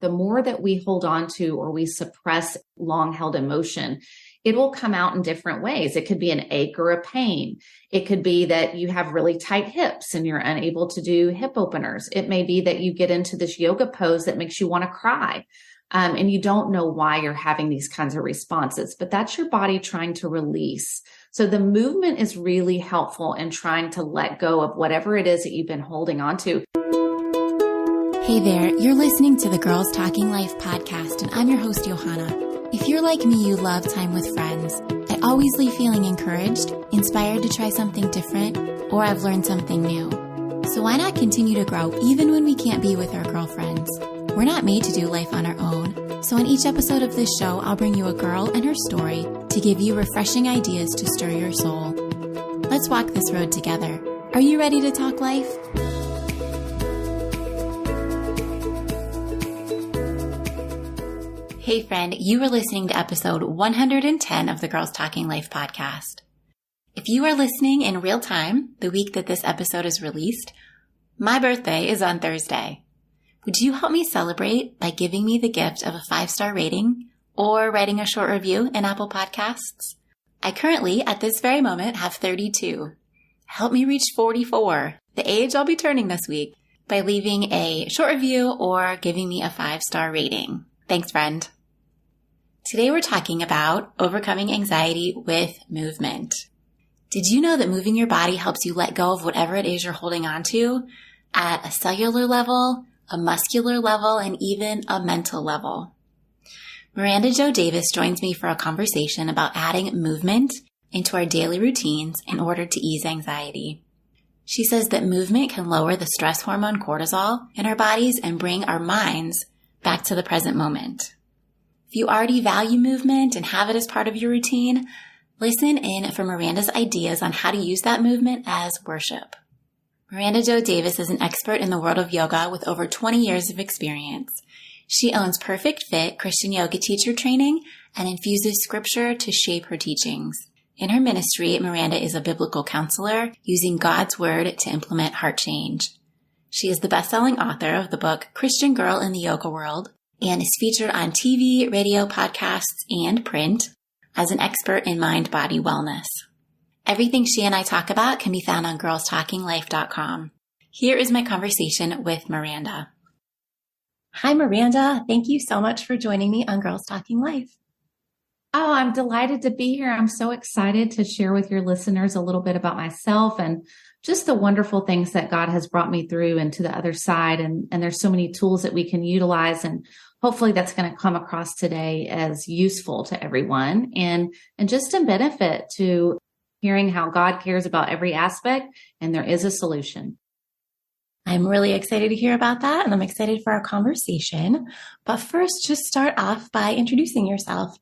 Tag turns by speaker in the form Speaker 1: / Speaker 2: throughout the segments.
Speaker 1: the more that we hold on to or we suppress long held emotion, it will come out in different ways. It could be an ache or a pain. It could be that you have really tight hips and you're unable to do hip openers. It may be that you get into this yoga pose that makes you want to cry. And you don't know why you're having these kinds of responses, but that's your body trying to release. So the movement is really helpful in trying to let go of whatever it is that you've been holding on to.
Speaker 2: Hey there, you're listening to the Girls Talking Life podcast, and I'm your host, Johanna. If you're like me, you love time with friends. I always leave feeling encouraged, inspired to try something different, or I've learned something new. So why not continue to grow even when we can't be with our girlfriends? We're not made to do life on our own. So in each episode of this show, I'll bring you a girl and her story to give you refreshing ideas to stir your soul. Let's walk this road together. Are you ready to talk life? Hey friend, you are listening to episode 110 of the Girls Talking Life podcast. If you are listening in real time, the week that this episode is released, my birthday is on Thursday. Would you help me celebrate by giving me the gift of a 5-star rating or writing a short review in Apple Podcasts? I currently, at this very moment, have 32. Help me reach 44, the age I'll be turning this week, by leaving a short review or giving me a 5-star rating. Thanks, friend. Today we're talking about overcoming anxiety with movement. Did you know that moving your body helps you let go of whatever it is you're holding on to at a cellular level, a muscular level, and even a mental level? Miranda Jo Davis joins me for a conversation about adding movement into our daily routines in order to ease anxiety. She says that movement can lower the stress hormone cortisol in our bodies and bring our minds back to the present moment. If you already value movement and have it as part of your routine, listen in for Miranda's ideas on how to use that movement as worship. Miranda Jo Davis is an expert in the world of yoga with over 20 years of experience. She owns PerfectFit Christian yoga teacher training and infuses scripture to shape her teachings. In her ministry, Miranda is a biblical counselor using God's word to implement heart change. She is the best-selling author of the book Christian Girl in the Yoga World and is featured on TV, radio, podcasts, and print as an expert in mind-body wellness. Everything she and I talk about can be found on girlstalkinglife.com. Here is my conversation with Miranda. Hi, Miranda. Thank you so much for joining me on Girls Talking Life.
Speaker 1: Oh, I'm delighted to be here. I'm so excited to share with your listeners a little bit about myself and just the wonderful things that God has brought me through and to the other side. And there's so many tools that we can utilize. And hopefully that's going to come across today as useful to everyone and just a benefit to hearing how God cares about every aspect and there is a solution.
Speaker 2: I'm really excited to hear about that, and I'm excited for our conversation. But first, just start off by introducing yourself.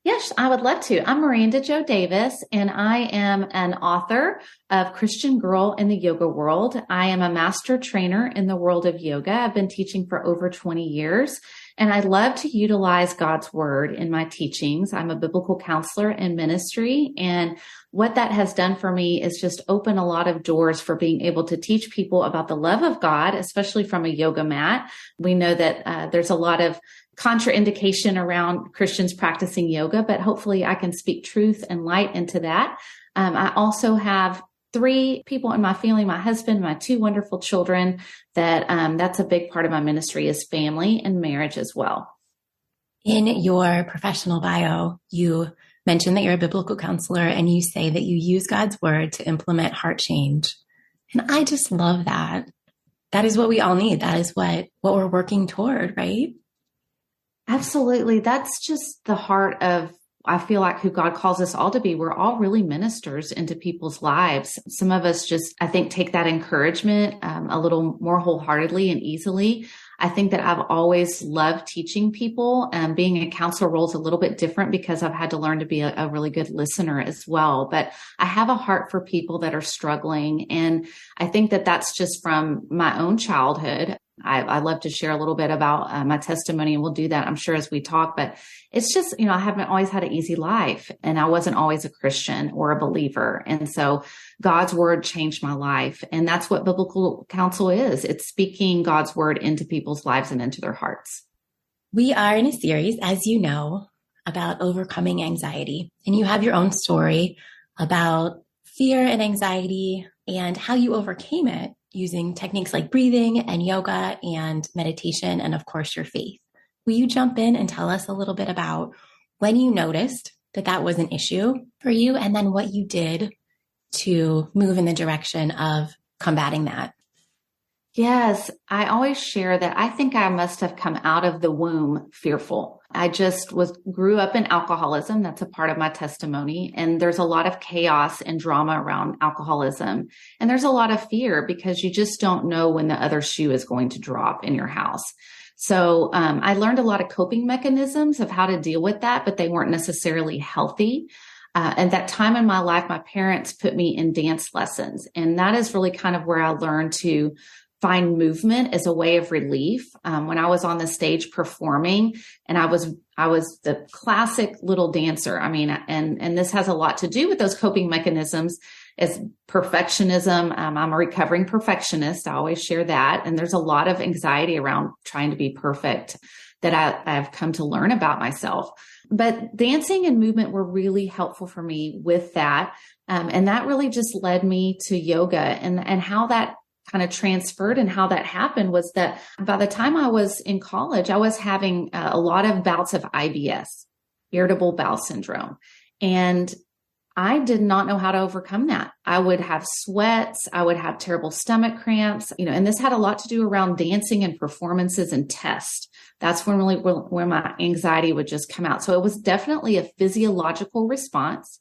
Speaker 1: Yes, I would love to. I'm Miranda Jo Davis, and I am an author of Christian Girl in the Yoga World. I am a master trainer in the world of yoga. I've been teaching for over 20 years, and I love to utilize God's word in my teachings. I'm a biblical counselor in ministry, and what that has done for me is just open a lot of doors for being able to teach people about the love of God, especially from a yoga mat. We know that there's a lot of contraindication around Christians practicing yoga, but hopefully I can speak truth and light into that. I also have 3 people in my family, my husband, my 2 wonderful children, that's a big part of my ministry is family and marriage as well.
Speaker 2: In your professional bio, you mentioned that you're a biblical counselor and you say that you use God's word to implement heart change. And I just love that. That is what we all need. That is what we're working toward, right?
Speaker 1: Absolutely. That's just the heart of, I feel like, who God calls us all to be. We're all really ministers into people's lives. Some of us just, I think, take that encouragement a little more wholeheartedly and easily. I think that I've always loved teaching people, and being a counselor role is a little bit different because I've had to learn to be a really good listener as well. But I have a heart for people that are struggling. And I think that that's just from my own childhood. I love to share a little bit about my testimony, and we'll do that, I'm sure, as we talk. But it's just, I haven't always had an easy life, and I wasn't always a Christian or a believer. And so God's word changed my life. And that's what biblical counsel is. It's speaking God's word into people's lives and into their hearts.
Speaker 2: We are in a series, as you know, about overcoming anxiety. And you have your own story about fear and anxiety and how you overcame it using techniques like breathing and yoga and meditation, and of course, your faith. Will you jump in and tell us a little bit about when you noticed that that was an issue for you, and then what you did to move in the direction of combating that?
Speaker 1: Yes, I always share that I think I must have come out of the womb fearful. I just grew up in alcoholism. That's a part of my testimony. And there's a lot of chaos and drama around alcoholism. And there's a lot of fear because you just don't know when the other shoe is going to drop in your house. So I learned a lot of coping mechanisms of how to deal with that, but they weren't necessarily healthy. At that time in my life, my parents put me in dance lessons. And that is really kind of where I learned to find movement as a way of relief. When I was on the stage performing, and I was the classic little dancer. I mean, and this has a lot to do with those coping mechanisms as perfectionism. I'm a recovering perfectionist. I always share that. And there's a lot of anxiety around trying to be perfect that I've come to learn about myself. But dancing and movement were really helpful for me with that. And that really just led me to yoga, and how that kind of transferred and how that happened was that by the time I was in college, I was having a lot of bouts of IBS, irritable bowel syndrome. And I did not know how to overcome that. I would have sweats. I would have terrible stomach cramps, and this had a lot to do around dancing and performances and tests. That's when really where my anxiety would just come out. So it was definitely a physiological response.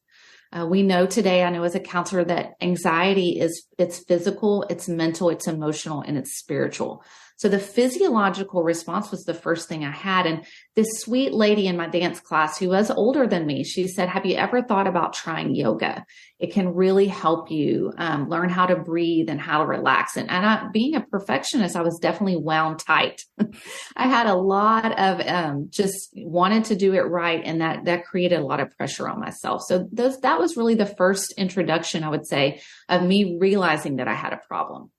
Speaker 1: We know today, I know as a counselor, that anxiety it's physical, it's mental, it's emotional, and it's spiritual. So the physiological response was the first thing I had. And this sweet lady in my dance class who was older than me, she said, have you ever thought about trying yoga? It can really help you learn how to breathe and how to relax. And being a perfectionist, I was definitely wound tight. I had a lot of just wanted to do it right. And that created a lot of pressure on myself. So that was really the first introduction, I would say, of me realizing that I had a problem.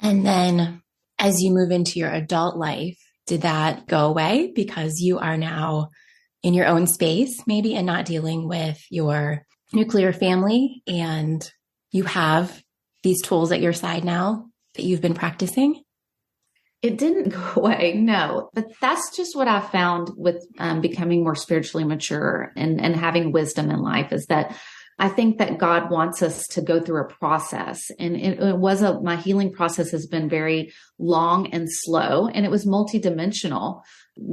Speaker 2: And then as you move into your adult life, did that go away because you are now in your own space, maybe, and not dealing with your nuclear family, and you have these tools at your side now that you've been practicing?
Speaker 1: It didn't go away, no. But that's just what I found with becoming more spiritually mature and having wisdom in life, is that I think that God wants us to go through a process. And my healing process has been very long and slow, and it was multidimensional.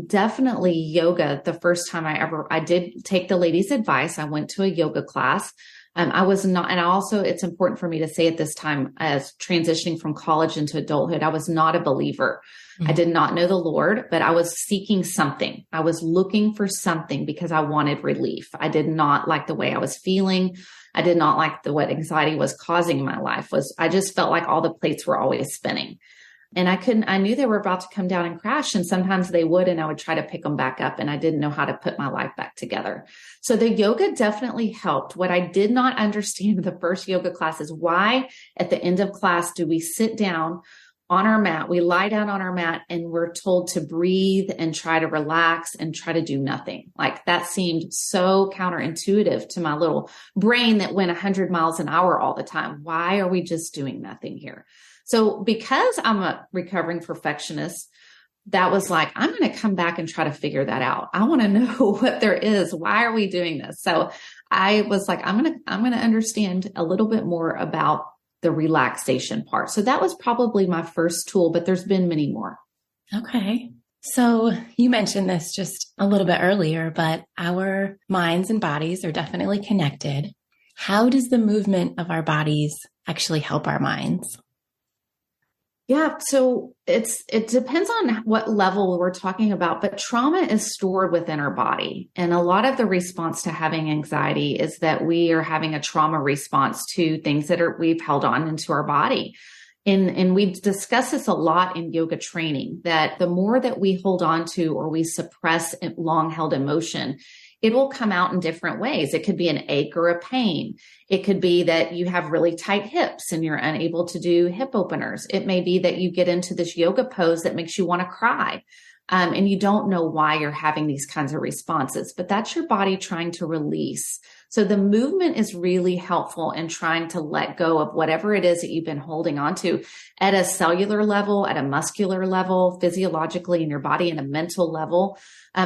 Speaker 1: Definitely yoga. The first time I did take the ladies' advice, I went to a yoga class. I was not, and also it's important for me to say at this time, as transitioning from college into adulthood, I was not a believer. Mm-hmm. I did not know the Lord, but I was seeking something. I was looking for something because I wanted relief. I did not like the way I was feeling. I did not like what anxiety was causing in my life. I just felt like all the plates were always spinning. And I knew they were about to come down and crash, and sometimes they would, and I would try to pick them back up, and I didn't know how to put my life back together. So the yoga definitely helped. What I did not understand in the first yoga class is why at the end of class do we sit down on our mat, we lie down on our mat, and we're told to breathe and try to relax and try to do nothing. Like, that seemed so counterintuitive to my little brain that went 100 miles an hour all the time. Why are we just doing nothing here? So because I'm a recovering perfectionist, that was like, I'm going to come back and try to figure that out. I want to know what there is. Why are we doing this? So I was like, I'm going to understand a little bit more about the relaxation part. So that was probably my first tool, but there's been many more.
Speaker 2: Okay. So you mentioned this just a little bit earlier, but our minds and bodies are definitely connected. How does the movement of our bodies actually help our minds?
Speaker 1: Yeah. So it depends on what level we're talking about, but trauma is stored within our body. And a lot of the response to having anxiety is that we are having a trauma response to things that we've held on into our body. And we discuss this a lot in yoga training, that the more that we hold on to or we suppress long held emotion, it will come out in different ways. It could be an ache or a pain. It could be that you have really tight hips and you're unable to do hip openers. It may be that you get into this yoga pose that makes you want to cry. And you don't know why you're having these kinds of responses, but that's your body trying to release. So the movement is really helpful in trying to let go of whatever it is that you've been holding on to at a cellular level, at a muscular level, physiologically in your body, and a mental level.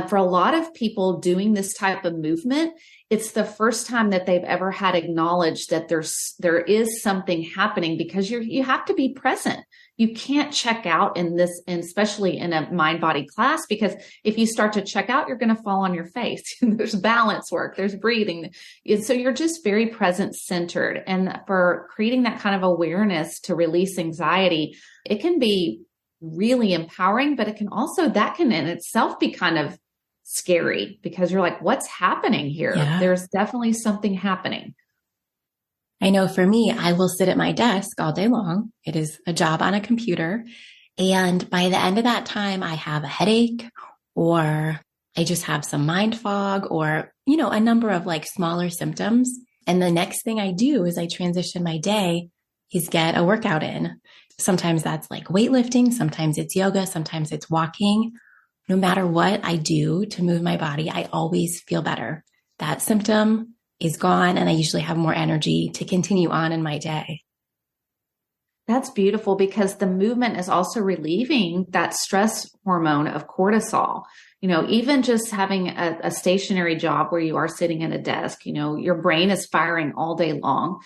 Speaker 1: For a lot of people doing this type of movement, it's the first time that they've ever had acknowledged that there is something happening, because you have to be present. You can't check out in this, and especially in a mind-body class, because if you start to check out, you're going to fall on your face. There's balance work, there's breathing. And so you're just very present centered. And for creating that kind of awareness to release anxiety, it can be really empowering, but that can in itself be kind of scary, because you're like, what's happening here?
Speaker 2: Yeah.
Speaker 1: There's definitely something happening.
Speaker 2: I know for me, I will sit at my desk all day long. It is a job on a computer. And by the end of that time, I have a headache, or I just have some mind fog, or, a number of like smaller symptoms. And the next thing I do is I transition my day is get a workout in. Sometimes that's like weightlifting. Sometimes it's yoga. Sometimes it's walking. No matter what I do to move my body, I always feel better. That symptom is gone, and I usually have more energy to continue on in my day.
Speaker 1: That's beautiful, because the movement is also relieving that stress hormone of cortisol. Even just having a stationary job where you are sitting at a desk, your brain is firing all day long.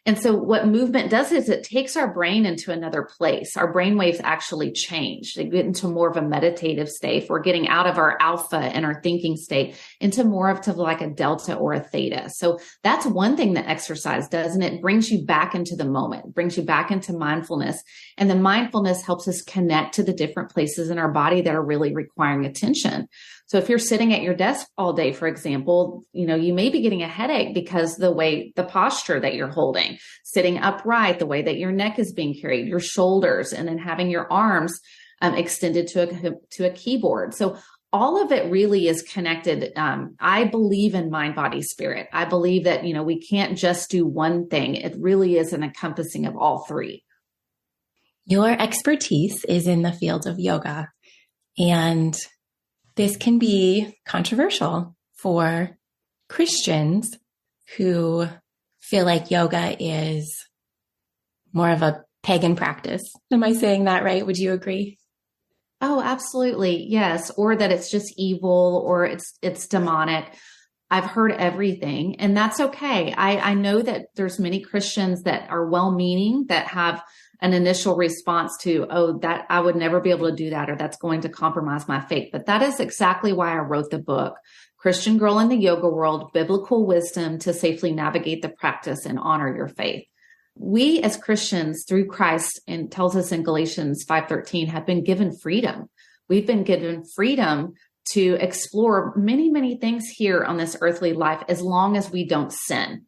Speaker 1: And so what movement does is it takes our brain into another place. Our brain waves actually change. They get into more of a meditative state. We're getting out of our alpha and our thinking state into more of like a delta or a theta. So that's one thing that exercise does. And it brings you back into the moment, brings you back into mindfulness. And the mindfulness helps us connect to the different places in our body that are really requiring attention. So if you're sitting at your desk all day, for example, you may be getting a headache because the posture that you're holding, sitting upright, the way that your neck is being carried, your shoulders, and then having your arms extended to a keyboard. So all of it really is connected. I believe in mind, body, spirit. I believe that, we can't just do one thing. It really is an encompassing of all three.
Speaker 2: Your expertise is in the field of yoga, and this can be controversial for Christians who feel like yoga is more of a pagan practice. Am I saying that right? Would you agree?
Speaker 1: Oh, absolutely. Yes. Or that it's just evil, or it's demonic. I've heard everything, and that's okay. I know that there's many Christians that are well-meaning, that have an initial response to, that I would never be able to do that, or that's going to compromise my faith. But that is exactly why I wrote the book, Christian Girl in the Yoga World, Biblical Wisdom to Safely Navigate the Practice and Honor Your Faith. We as Christians through Christ, and tells us in Galatians 5:13, have been given freedom. We've been given freedom to explore many, many things here on this earthly life, as long as we don't sin.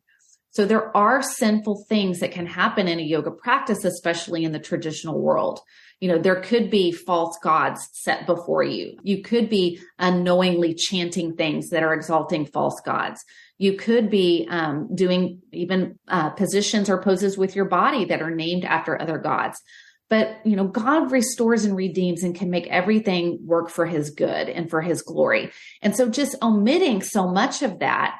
Speaker 1: So there are sinful things that can happen in a yoga practice, especially in the traditional world. There could be false gods set before you. You could be unknowingly chanting things that are exalting false gods. You could be doing even positions or poses with your body that are named after other gods. But, God restores and redeems and can make everything work for his good and for his glory. And so just omitting so much of that,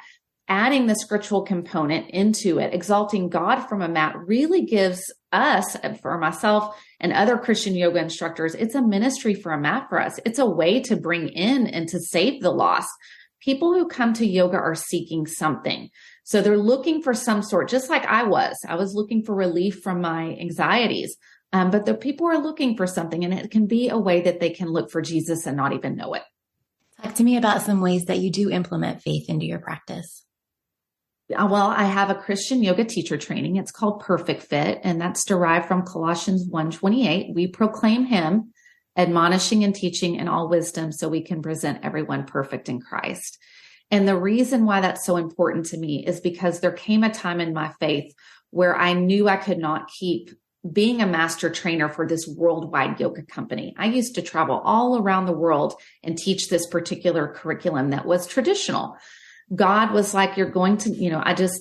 Speaker 1: adding the scriptural component into it, exalting God from a mat, really gives us, for myself and other Christian yoga instructors, it's a ministry for a mat for us. It's a way to bring in and to save the lost. People who come to yoga are seeking something. So they're looking for some sort, just like I was looking for relief from my anxieties. But the people are looking for something, and it can be a way that they can look for Jesus and not even know it.
Speaker 2: Talk to me about some ways that you do implement faith into your practice.
Speaker 1: Well, I have a Christian yoga teacher training. It's called PerfectFit, and that's derived from Colossians 1:28. We proclaim him, admonishing and teaching in all wisdom, so we can present everyone perfect in Christ. And the reason why that's so important to me is because there came a time in my faith where I knew I could not keep being a master trainer for this worldwide yoga company. I used to travel all around the world and teach this particular curriculum that was traditional. God was like, you're going to,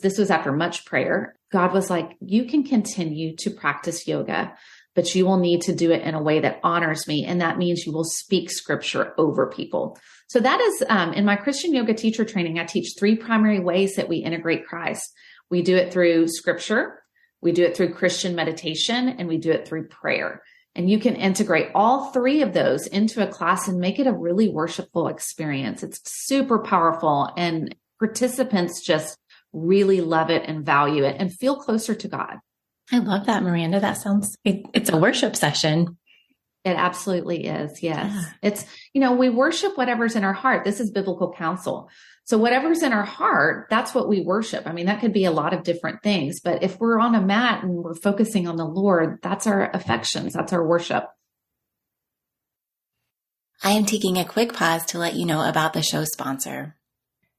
Speaker 1: this was after much prayer. God was like, you can continue to practice yoga, but you will need to do it in a way that honors me. And that means you will speak scripture over people. So that is, in my Christian yoga teacher training, I teach 3 primary ways that we integrate Christ. We do it through scripture, we do it through Christian meditation, and we do it through prayer. And you can integrate all 3 of those into a class and make it a really worshipful experience. It's super powerful, and participants just really love it and value it and feel closer to God.
Speaker 2: I love that, Miranda. That sounds, it's a worship session.
Speaker 1: It absolutely is. Yes. Yeah. It's, we worship whatever's in our heart. This is biblical counsel. So whatever's in our heart, that's what we worship. I mean, that could be a lot of different things, but if we're on a mat and we're focusing on the Lord, that's our affections. That's our worship.
Speaker 2: I am taking a quick pause to let you know about the show's sponsor.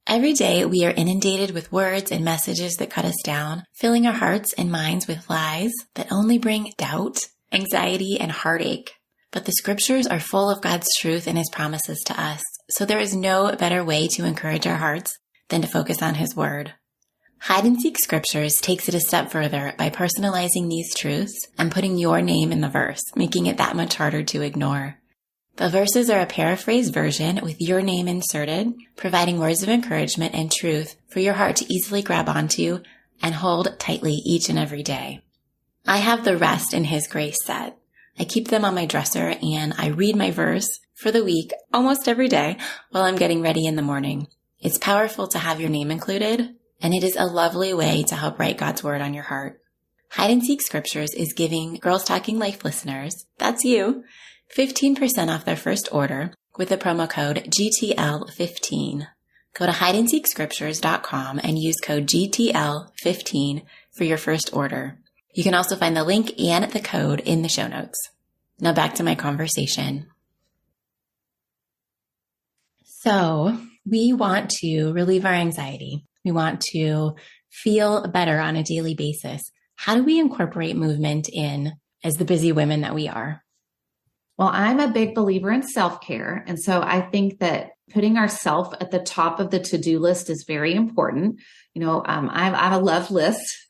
Speaker 2: Every day, we are inundated with words and messages that cut us down, filling our hearts and minds with lies that only bring doubt, anxiety, and heartache. But the scriptures are full of God's truth and his promises to us, so there is no better way to encourage our hearts than to focus on his word. Hide and Seek Scriptures takes it a step further by personalizing these truths and putting your name in the verse, making it that much harder to ignore. The verses are a paraphrased version with your name inserted, providing words of encouragement and truth for your heart to easily grab onto and hold tightly each and every day. I have the Rest in His Grace set. I keep them on my dresser and I read my verse for the week almost every day while I'm getting ready in the morning. It's powerful to have your name included, and it is a lovely way to help write God's word on your heart. Hide and Seek Scriptures is giving Girls Talking Life listeners, that's you, 15% off their first order with the promo code GTL15. Go to hideandseekscriptures.com and use code GTL15 for your first order. You can also find the link and the code in the show notes. Now back to my conversation. So we want to relieve our anxiety. We want to feel better on a daily basis. How do we incorporate movement in as the busy women that we are?
Speaker 1: Well, I'm a big believer in self-care. And so I think that putting ourselves at the top of the to-do list is very important. I have a love list.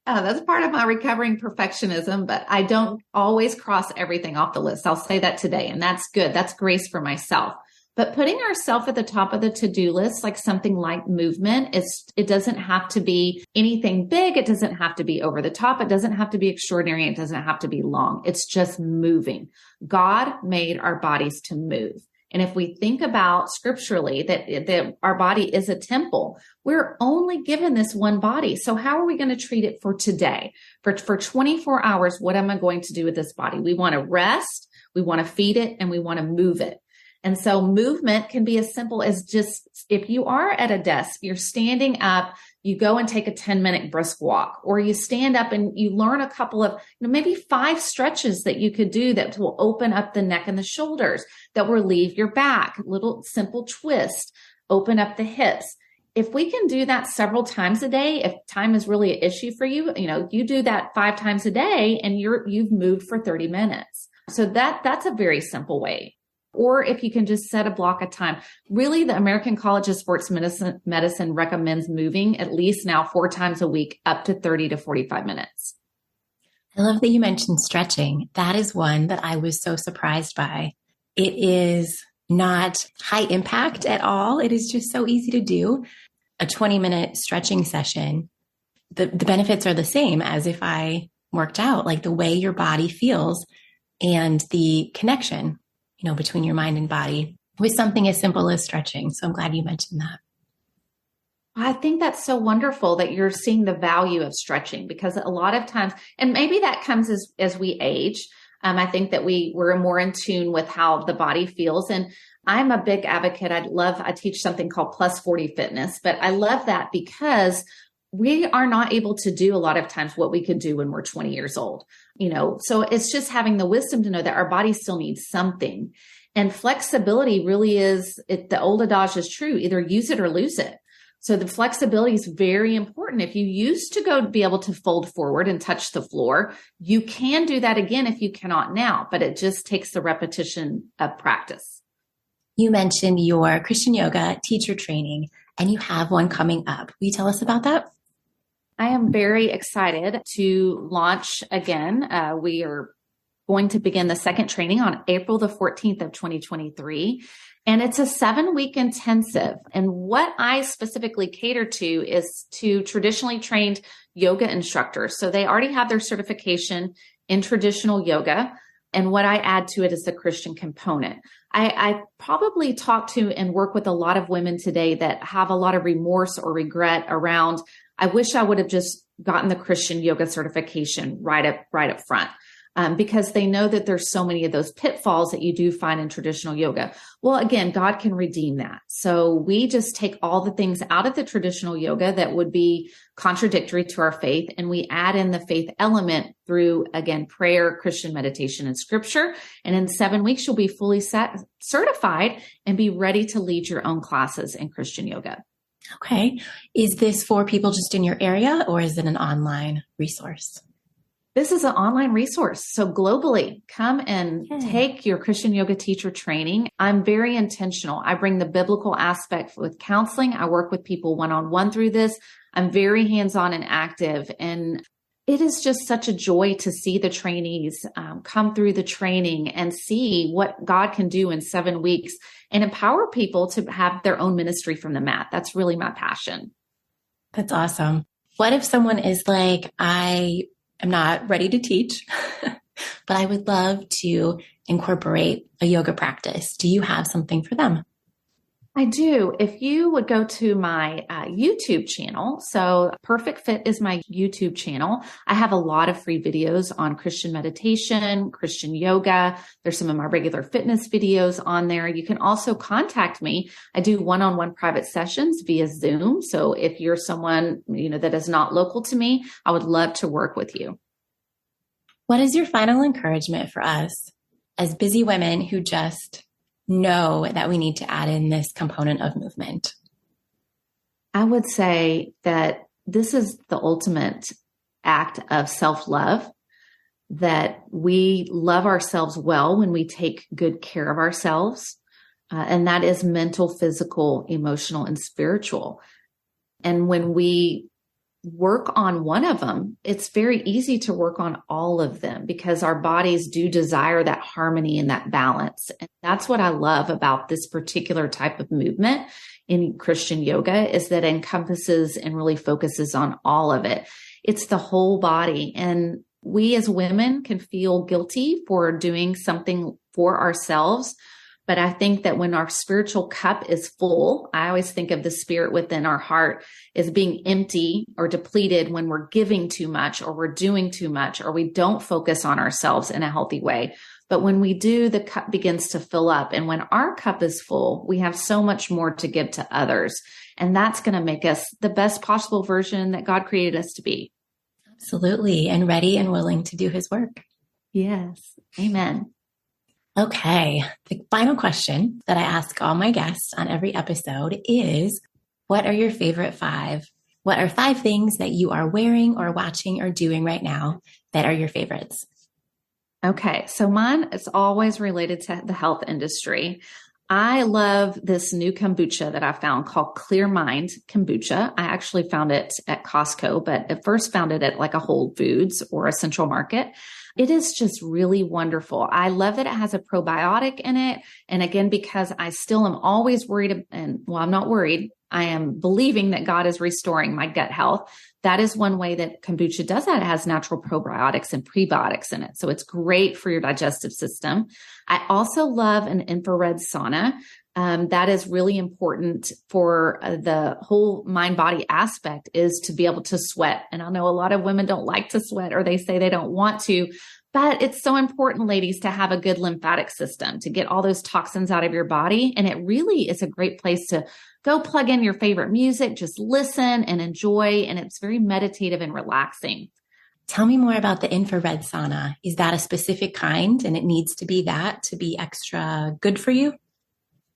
Speaker 1: That's part of my recovering perfectionism, but I don't always cross everything off the list. I'll say that today, and that's good. That's grace for myself. But putting ourselves at the top of the to-do list, like something like movement, it doesn't have to be anything big. It doesn't have to be over the top. It doesn't have to be extraordinary. It doesn't have to be long. It's just moving. God made our bodies to move. And if we think about scripturally that our body is a temple, we're only given this one body. So how are we going to treat it for today? For 24 hours, what am I going to do with this body? We want to rest, we want to feed it, and we want to move it. And so movement can be as simple as just, if you are at a desk, you're standing up, you go and take a 10-minute brisk walk, or you stand up and you learn a couple of, maybe 5 stretches that you could do that will open up the neck and the shoulders, that will relieve your back, little simple twist, open up the hips. If we can do that several times a day, if time is really an issue for you, you do that 5 times a day and you've moved for 30 minutes. So that's a very simple way. Or if you can just set a block of time. Really, the American College of Sports Medicine recommends moving at least now 4 times a week, up to 30 to 45 minutes.
Speaker 2: I love that you mentioned stretching. That is one that I was so surprised by. It is not high impact at all. It is just so easy to do. A 20-minute stretching session, the benefits are the same as if I worked out, like the way your body feels and the connection between your mind and body with something as simple as stretching. So I'm glad you mentioned that.
Speaker 1: I think that's so wonderful that you're seeing the value of stretching, because a lot of times, and maybe that comes as we age. I think that we're more in tune with how the body feels. And I'm a big advocate. I teach something called Plus 40 Fitness, but I love that because we are not able to do a lot of times what we could do when we're 20 years old, so it's just having the wisdom to know that our body still needs something. And flexibility really is, the old adage is true, either use it or lose it. So the flexibility is very important. If you used to be able to fold forward and touch the floor, you can do that again if you cannot now, but it just takes the repetition of practice.
Speaker 2: You mentioned your Christian yoga teacher training, and you have one coming up. Will you tell us about that?
Speaker 1: I am very excited to launch again. We are going to begin the second training on April the 14th of 2023. And it's a 7-week intensive. And what I specifically cater to is to traditionally trained yoga instructors. So they already have their certification in traditional yoga. And what I add to it is the Christian component. I probably talk to and work with a lot of women today that have a lot of remorse or regret around, I wish I would have just gotten the Christian yoga certification right up front. Because they know that there's so many of those pitfalls that you do find in traditional yoga. Well, again, God can redeem that. So we just take all the things out of the traditional yoga that would be contradictory to our faith, and we add in the faith element through, again, prayer, Christian meditation, and scripture. And in 7 weeks, you'll be fully certified and be ready to lead your own classes in Christian yoga.
Speaker 2: Okay. Is this for people just in your area, or is it an online resource?
Speaker 1: This is an online resource. So globally, come and take your Christian yoga teacher training. I'm very intentional. I bring the biblical aspect with counseling. I work with people one-on-one through this. I'm very hands-on and active. And it is just such a joy to see the trainees come through the training and see what God can do in 7 weeks and empower people to have their own ministry from the mat. That's really my passion.
Speaker 2: That's awesome. What if someone is like, I'm not ready to teach, but I would love to incorporate a yoga practice. Do you have something for them?
Speaker 1: I do. If you would go to my YouTube channel, so PerfectFit is my YouTube channel. I have a lot of free videos on Christian meditation, Christian yoga. There's some of my regular fitness videos on there. You can also contact me. I do one-on-one private sessions via Zoom. So if you're someone, that is not local to me, I would love to work with you.
Speaker 2: What is your final encouragement for us as busy women who just know that we need to add in this component of movement?
Speaker 1: I would say that this is the ultimate act of self-love, that we love ourselves well when we take good care of ourselves. And that is mental, physical, emotional, and spiritual. And when we work on one of them, it's very easy to work on all of them because our bodies do desire that harmony and that balance. And that's what I love about this particular type of movement in Christian yoga, is that it encompasses and really focuses on all of it. It's the whole body. And we as women can feel guilty for doing something for ourselves. But I think that when our spiritual cup is full, I always think of the spirit within our heart as being empty or depleted when we're giving too much or we're doing too much or we don't focus on ourselves in a healthy way. But when we do, the cup begins to fill up. And when our cup is full, we have so much more to give to others. And that's going to make us the best possible version that God created us to be.
Speaker 2: Absolutely. And ready and willing to do his work. Yes.
Speaker 1: Amen.
Speaker 2: Okay. The final question that I ask all my guests on every episode is, what are your favorite 5? What are 5 things that you are wearing or watching or doing right now that are your favorites?
Speaker 1: Okay. So mine is always related to the health industry. I love this new kombucha that I found called Clear Mind Kombucha. I actually found it at Costco, but at first found it at like a Whole Foods or a Central Market. It is just really wonderful. I love that it has a probiotic in it. And again, because I still am always worried, I'm not worried. I am believing that God is restoring my gut health. That is one way that kombucha does that. It has natural probiotics and prebiotics in it. So it's great for your digestive system. I also love an infrared sauna. That is really important for the whole mind-body aspect, is to be able to sweat. And I know a lot of women don't like to sweat, or they say they don't want to, but it's so important, ladies, to have a good lymphatic system to get all those toxins out of your body. And it really is a great place to go plug in your favorite music, just listen and enjoy. And it's very meditative and relaxing.
Speaker 2: Tell me more about the infrared sauna. Is that a specific kind and it needs to be that to be extra good for you?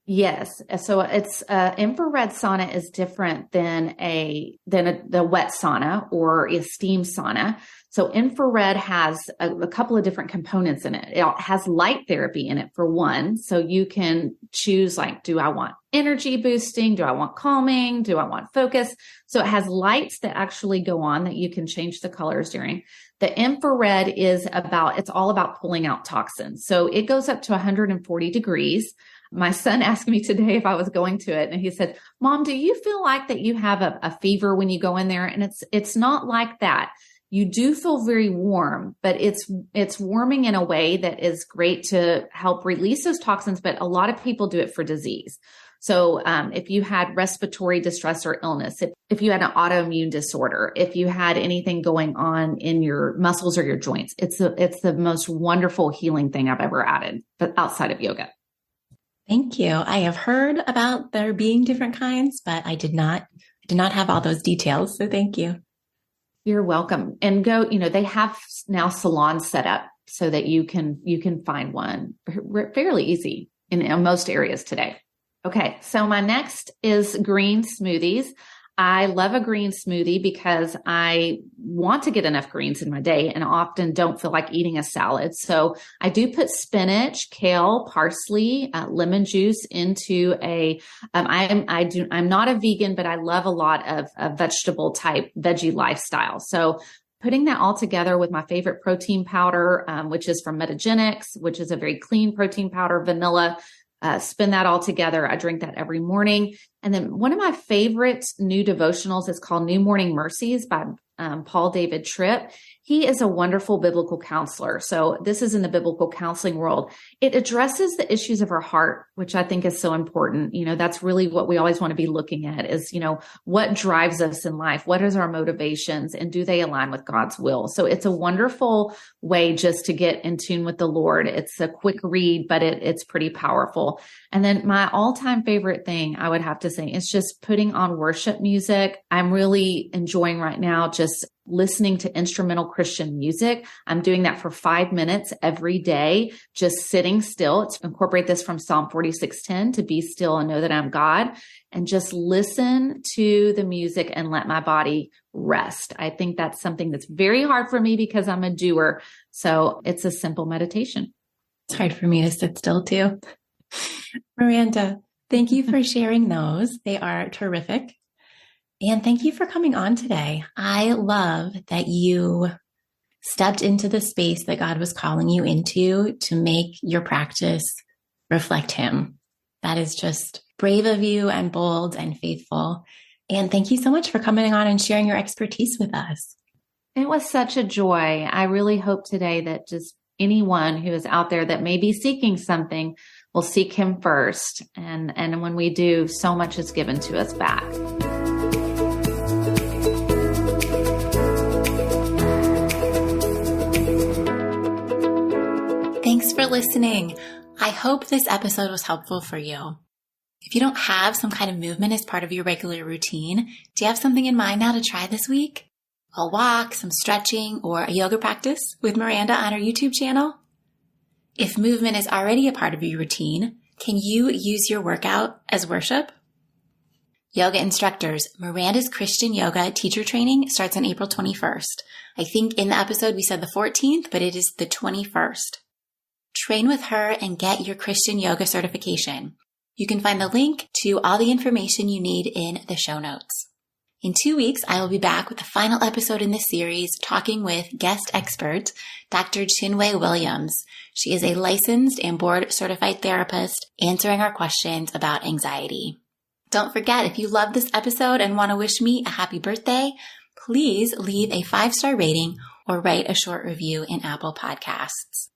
Speaker 1: Yes. So it's infrared sauna is different than the wet sauna or a steam sauna. So infrared has a couple of different components in it. It has light therapy in it for one. So you can choose like, do I want energy boosting? Do I want calming? Do I want focus? So it has lights that actually go on that you can change the colors during. The infrared it's all about pulling out toxins. So it goes up to 140 degrees. My son asked me today if I was going to it, and he said, Mom, do you feel like that you have a fever when you go in there? And it's not like that. You do feel very warm, but it's warming in a way that is great to help release those toxins. But a lot of people do it for disease. So if you had respiratory distress or illness, if you had an autoimmune disorder, if you had anything going on in your muscles or your joints, it's the most wonderful healing thing I've ever added, but outside of yoga.
Speaker 2: Thank you. I have heard about there being different kinds, but I did not have all those details. So thank you.
Speaker 1: You're welcome. And they have now salons set up so that you can find one fairly easy in most areas today. Okay. So my next is green smoothies. I love a green smoothie because I want to get enough greens in my day and often don't feel like eating a salad. So I do put spinach, kale, parsley, lemon juice into I'm not a vegan, but I love a lot of vegetable type veggie lifestyle. So putting that all together with my favorite protein powder, which is from Metagenics, which is a very clean protein powder, vanilla, spin that all together. I drink that every morning. And then one of my favorite new devotionals is called New Morning Mercies by Paul David Tripp. He is a wonderful biblical counselor. So this is in the biblical counseling world. It addresses the issues of our heart, which I think is so important. That's really what we always want to be looking at is, what drives us in life? What is our motivations? And do they align with God's will? So it's a wonderful way just to get in tune with the Lord. It's a quick read, but it's pretty powerful. And then my all-time favorite thing I would have to say is just putting on worship music. I'm really enjoying right now just listening to instrumental Christian music. I'm doing that for 5 minutes every day, just sitting still. Incorporate this from Psalm 46:10 to be still and know that I'm God, and just listen to the music and let my body rest. I think that's something that's very hard for me because I'm a doer. So it's a simple meditation.
Speaker 2: It's hard for me to sit still too. Miranda, thank you for sharing those. They are terrific. And thank you for coming on today. I love that you stepped into the space that God was calling you into to make your practice reflect Him. That is just brave of you and bold and faithful. And thank you so much for coming on and sharing your expertise with us.
Speaker 1: It was such a joy. I really hope today that just anyone who is out there that may be seeking something will seek Him first. And when we do, so much is given to us back.
Speaker 2: Thanks for listening. I hope this episode was helpful for you. If you don't have some kind of movement as part of your regular routine, do you have something in mind now to try this week? A walk, some stretching, or a yoga practice with Miranda on our YouTube channel? If movement is already a part of your routine, can you use your workout as worship? Yoga instructors, Miranda's Christian Yoga teacher training starts on April 21st. I think in the episode we said the 14th, but it is the 21st. Train with her and get your Christian yoga certification. You can find the link to all the information you need in the show notes. In 2 weeks, I will be back with the final episode in this series, talking with guest expert, Dr. Chinwe Williams. She is a licensed and board-certified therapist answering our questions about anxiety. Don't forget, if you love this episode and want to wish me a happy birthday, please leave a 5-star rating or write a short review in Apple Podcasts.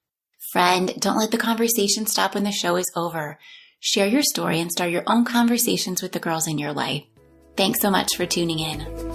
Speaker 2: Friend, don't let the conversation stop when the show is over. Share your story and start your own conversations with the girls in your life. Thanks so much for tuning in.